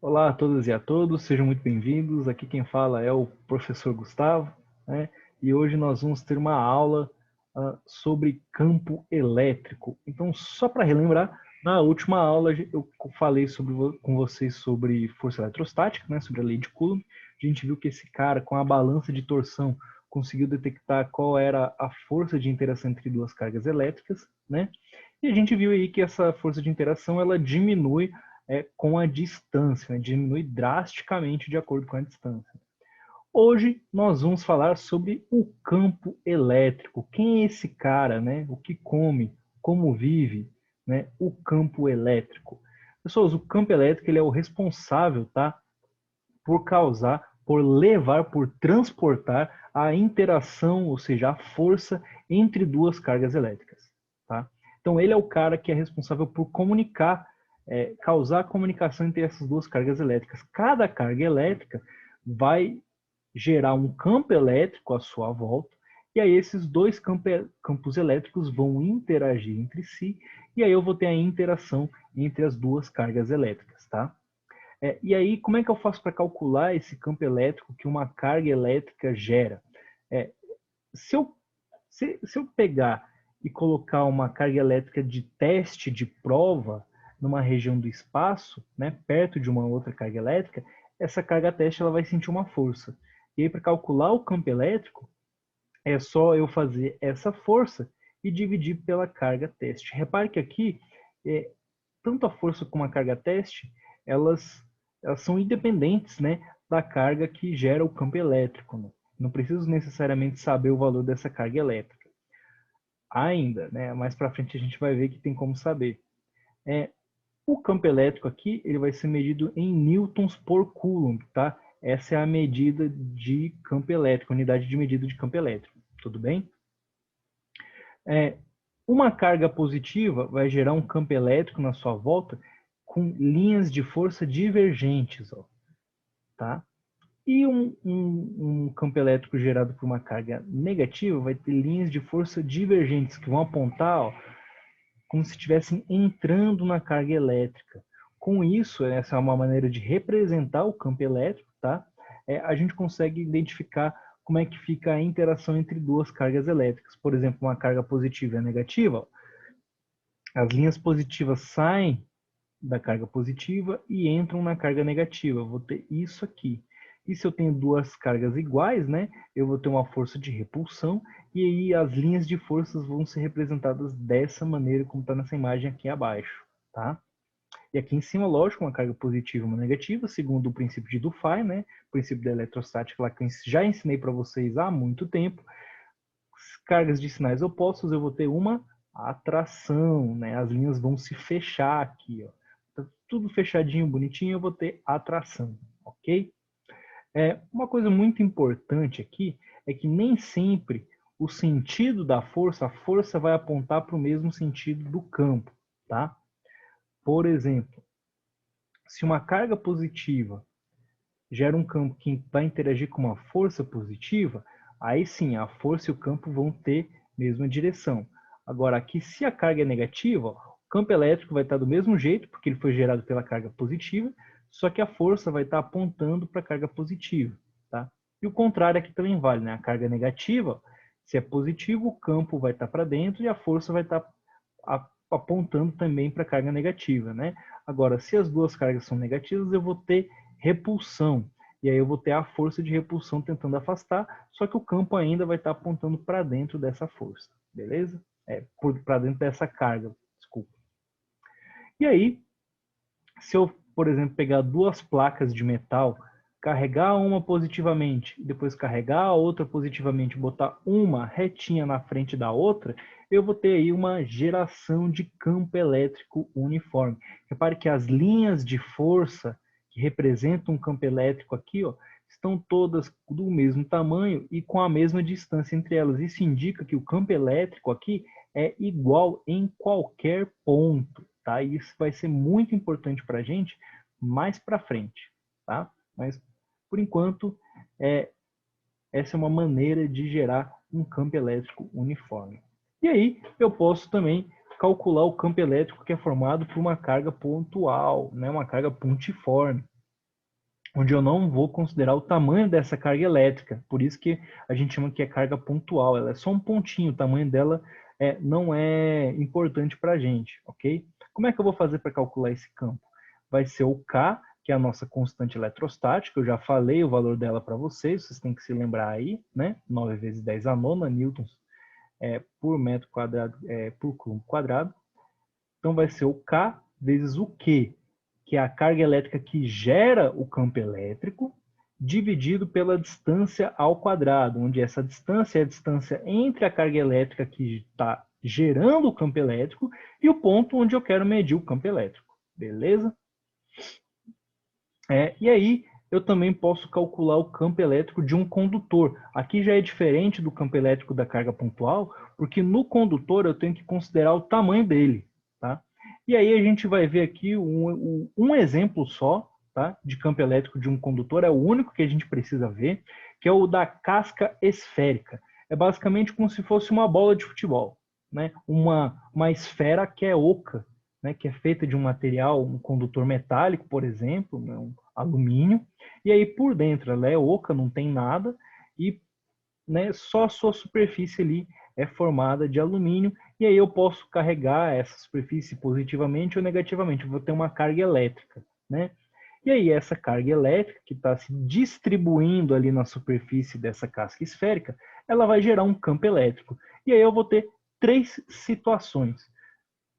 Olá a todas e a todos, sejam muito bem-vindos. Aqui quem fala é o professor Gustavo, né? E hoje nós vamos ter uma aula sobre campo elétrico. Então, só para relembrar, na última aula eu falei com vocês sobre força eletrostática, né? Sobre a lei de Coulomb. A gente viu que esse cara, com a balança de torção, conseguiu detectar qual era a força de interação entre duas cargas elétricas, né? E a gente viu aí que essa força de interação ela diminui com a distância, né? Diminui drasticamente de acordo com a distância. Hoje nós vamos falar sobre o campo elétrico. Quem é esse cara, né? O que come, como vive, né? O campo elétrico. Pessoas, o campo elétrico ele é o responsável, tá? Por causar, por levar, por transportar a interação, ou seja, a força entre duas cargas elétricas, tá? Então ele é o cara que é responsável por comunicar, causar a comunicação entre essas duas cargas elétricas. Cada carga elétrica vai gerar um campo elétrico à sua volta, e aí esses dois campos elétricos vão interagir entre si, e aí eu vou ter a interação entre as duas cargas elétricas, tá? E aí, como é que eu faço para calcular esse campo elétrico que uma carga elétrica gera? É, se, eu, se eu pegar e colocar uma carga elétrica de teste, de prova, numa região do espaço, né, perto de uma outra carga elétrica, essa carga teste ela vai sentir uma força. E aí, para calcular o campo elétrico, é só eu fazer essa força e dividir pela carga teste. Repare que aqui, é, tanto a força como a carga teste, elas, elas são independentes, né, da carga que gera o campo elétrico. Né? Não preciso necessariamente saber o valor dessa carga elétrica. Ainda, né, mais para frente a gente vai ver que tem como saber. É, o campo elétrico aqui ele vai ser medido em newtons por coulomb, tá? Essa é a medida de campo elétrico, unidade de medida de campo elétrico. Tudo bem? É, uma carga positiva vai gerar um campo elétrico na sua volta com linhas de força divergentes, ó, tá? E um campo elétrico gerado por uma carga negativa vai ter linhas de força divergentes que vão apontar, ó, como se estivessem entrando na carga elétrica. Com isso, essa é uma maneira de representar o campo elétrico, tá? A gente consegue identificar como é que fica a interação entre duas cargas elétricas. Por exemplo, uma carga positiva e negativa, as linhas positivas saem da carga positiva e entram na carga negativa. Eu vou ter isso aqui. E se eu tenho duas cargas iguais, né, eu vou ter uma força de repulsão e aí as linhas de forças vão ser representadas dessa maneira como está nessa imagem aqui abaixo, tá? E aqui em cima, lógico, uma carga positiva e uma negativa, segundo o princípio de Dufay, né, o princípio da eletrostática lá que eu já ensinei para vocês há muito tempo. Cargas de sinais opostos, eu vou ter uma atração, né? As linhas vão se fechar aqui, ó. Tá tudo fechadinho, bonitinho, eu vou ter atração, ok? Uma coisa muito importante aqui é que nem sempre o sentido da força, a força vai apontar para o mesmo sentido do campo, tá? Por exemplo, se uma carga positiva gera um campo que vai interagir com uma força positiva, aí sim, a força e o campo vão ter mesma direção. Agora, aqui, se a carga é negativa, o campo elétrico vai estar do mesmo jeito, porque ele foi gerado pela carga positiva, só que a força vai estar apontando para a carga positiva. Tá? E o contrário aqui também vale, né? A carga negativa, se é positivo, o campo vai estar para dentro e a força vai estar apontando também para a carga negativa. Né? Agora, se as duas cargas são negativas, eu vou ter repulsão. E aí eu vou ter a força de repulsão tentando afastar, só que o campo ainda vai estar apontando para dentro dessa força, beleza? Para dentro dessa carga, desculpa. E aí, se eu, por exemplo, pegar duas placas de metal, carregar uma positivamente e depois carregar a outra positivamente, botar uma retinha na frente da outra, eu vou ter aí uma geração de campo elétrico uniforme. Repare que as linhas de força que representam um campo elétrico aqui, ó, estão todas do mesmo tamanho e com a mesma distância entre elas. Isso indica que o campo elétrico aqui é igual em qualquer ponto. Tá? E isso vai ser muito importante para a gente mais para frente, tá? Mas por enquanto essa é uma maneira de gerar um campo elétrico uniforme. E aí eu posso também calcular o campo elétrico que é formado por uma carga pontual, né? Uma carga pontiforme. onde eu não vou considerar o tamanho dessa carga elétrica. Por isso que a gente chama que é carga pontual. Ela é só um pontinho, o tamanho dela não é importante para a gente, ok? Como é que eu vou fazer para calcular esse campo? Vai ser o K, que é a nossa constante eletrostática. Eu já falei o valor dela para vocês têm que se lembrar aí, né? 9 vezes 10 a nona newtons por metro quadrado, por coulomb quadrado. Então vai ser o K vezes o Q, que é a carga elétrica que gera o campo elétrico, dividido pela distância ao quadrado, onde essa distância é a distância entre a carga elétrica que está gerando o campo elétrico e o ponto onde eu quero medir o campo elétrico. Beleza? E aí eu também posso calcular o campo elétrico de um condutor. Aqui já é diferente do campo elétrico da carga pontual, porque no condutor eu tenho que considerar o tamanho dele. Tá? E aí a gente vai ver aqui um exemplo só, tá, de campo elétrico de um condutor, é o único que a gente precisa ver, que é o da casca esférica. É basicamente como se fosse uma bola de futebol, né? Uma esfera que é oca, né, que é feita de um material, um condutor metálico, por exemplo, né, um alumínio, e aí por dentro ela é oca, não tem nada, e né, só a sua superfície ali é formada de alumínio, e aí eu posso carregar essa superfície positivamente ou negativamente, eu vou ter uma carga elétrica, né? E aí essa carga elétrica que está se distribuindo ali na superfície dessa casca esférica, ela vai gerar um campo elétrico. E aí eu vou ter três situações.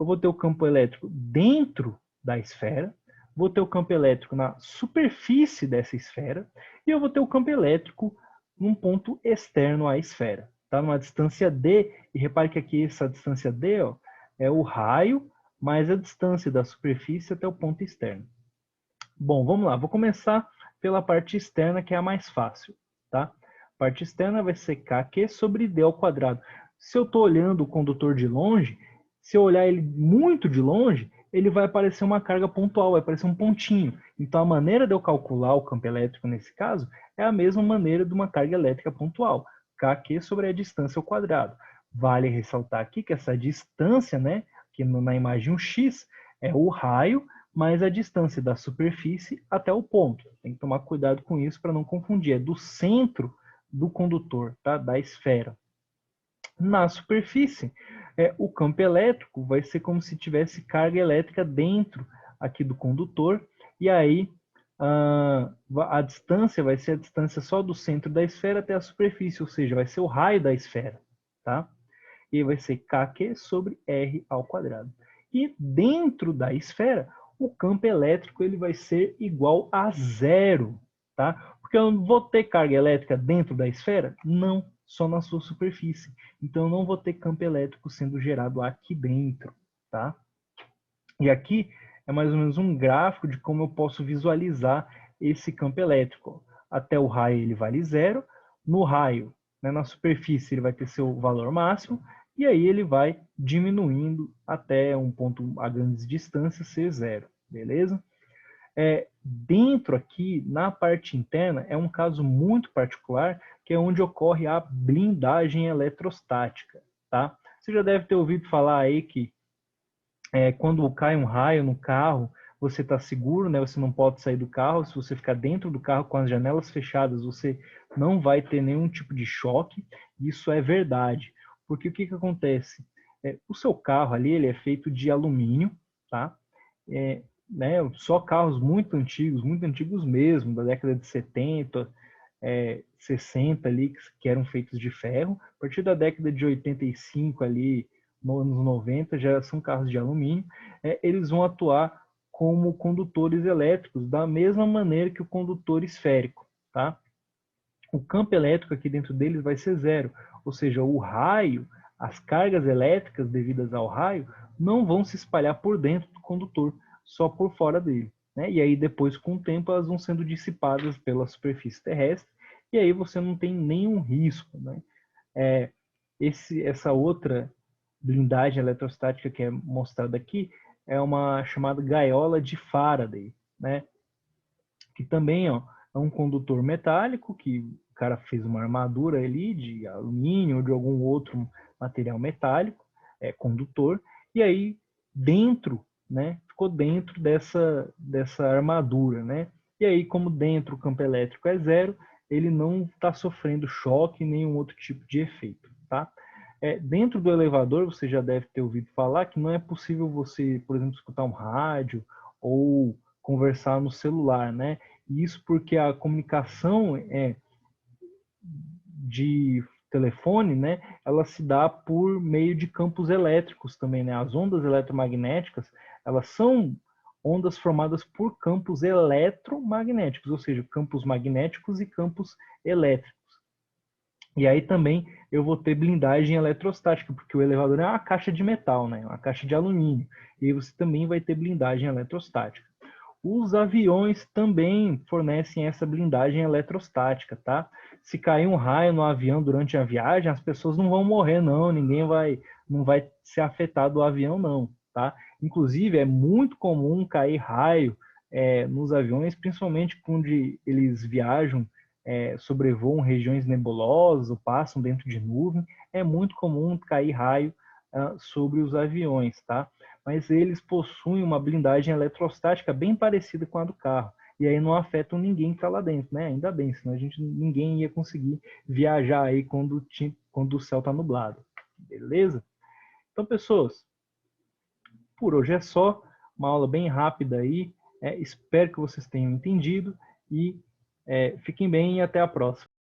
Eu vou ter o campo elétrico dentro da esfera, vou ter o campo elétrico na superfície dessa esfera e eu vou ter o campo elétrico num ponto externo à esfera, tá? Numa distância d, e repare que aqui essa distância d é o raio mais a distância da superfície até o ponto externo. Bom, vamos lá, vou começar pela parte externa, que é a mais fácil, tá? A parte externa vai ser kq sobre d ao quadrado. Se eu estou olhando o condutor de longe, se eu olhar ele muito de longe, ele vai aparecer uma carga pontual, vai aparecer um pontinho. Então, a maneira de eu calcular o campo elétrico nesse caso é a mesma maneira de uma carga elétrica pontual, kq sobre a distância ao quadrado. Vale ressaltar aqui que essa distância, né, que na imagem um x, é o raio mais a distância da superfície até o ponto. Tem que tomar cuidado com isso para não confundir. É do centro do condutor, tá? Da esfera. Na superfície, o campo elétrico vai ser como se tivesse carga elétrica dentro aqui do condutor, e aí a distância vai ser a distância só do centro da esfera até a superfície, ou seja, vai ser o raio da esfera, tá? E vai ser kq sobre r ao quadrado. E dentro da esfera, o campo elétrico ele vai ser igual a zero, tá? Porque eu não vou ter carga elétrica dentro da esfera? Não, só na sua superfície. Então eu não vou ter campo elétrico sendo gerado aqui dentro, tá? E aqui é mais ou menos um gráfico de como eu posso visualizar esse campo elétrico. Até o raio ele vale zero, no raio, né, na superfície ele vai ter seu valor máximo, e aí ele vai diminuindo até um ponto a grandes distâncias ser zero, beleza? Dentro aqui, na parte interna, é um caso muito particular, que é onde ocorre a blindagem eletrostática, tá? Você já deve ter ouvido falar aí que quando cai um raio no carro, você está seguro, né? Você não pode sair do carro. Se você ficar dentro do carro com as janelas fechadas, você não vai ter nenhum tipo de choque. Isso é verdade. Porque o que acontece? O seu carro ali ele é feito de alumínio, tá? Né, só carros muito antigos mesmo, da década de 70, 60 ali, que eram feitos de ferro. A partir da década de 85 ali, nos anos 90, já são carros de alumínio. Eles vão atuar como condutores elétricos, da mesma maneira que o condutor esférico, tá? O campo elétrico aqui dentro deles vai ser zero, ou seja, o raio, as cargas elétricas devidas ao raio, não vão se espalhar por dentro do condutor, só por fora dele. Né? E aí depois, com o tempo, elas vão sendo dissipadas pela superfície terrestre, e aí você não tem nenhum risco. Né? Essa outra blindagem eletrostática que é mostrada aqui é uma chamada gaiola de Faraday, né? Que também é um condutor metálico, que o cara fez uma armadura ali de alumínio ou de algum outro material metálico, condutor, e aí dentro, né, ficou dentro dessa armadura, né? E aí, como dentro o campo elétrico é zero, ele não está sofrendo choque, nenhum outro tipo de efeito, tá? Dentro do elevador, você já deve ter ouvido falar que não é possível você, por exemplo, escutar um rádio ou conversar no celular, né? Isso porque a comunicação de telefone, né, ela se dá por meio de campos elétricos também, né? As ondas eletromagnéticas, elas são ondas formadas por campos eletromagnéticos, ou seja, campos magnéticos e campos elétricos. E aí também eu vou ter blindagem eletrostática, porque o elevador é uma caixa de metal, né? Uma caixa de alumínio. E aí você também vai ter blindagem eletrostática. Os aviões também fornecem essa blindagem eletrostática, tá? Se cair um raio no avião durante a viagem, as pessoas não vão morrer, não. Não vai ser afetado o avião, não, tá? Inclusive, é muito comum cair raio nos aviões, principalmente quando eles viajam, sobrevoam regiões nebulosas ou passam dentro de nuvem. É muito comum cair raio sobre os aviões, tá? Mas eles possuem uma blindagem eletrostática bem parecida com a do carro. E aí não afetam ninguém que está lá dentro, né? Ainda bem, senão ninguém ia conseguir viajar aí quando o céu está nublado. Beleza? Então, pessoas, por hoje é só. Uma aula bem rápida aí. Espero que vocês tenham entendido e fiquem bem e até a próxima.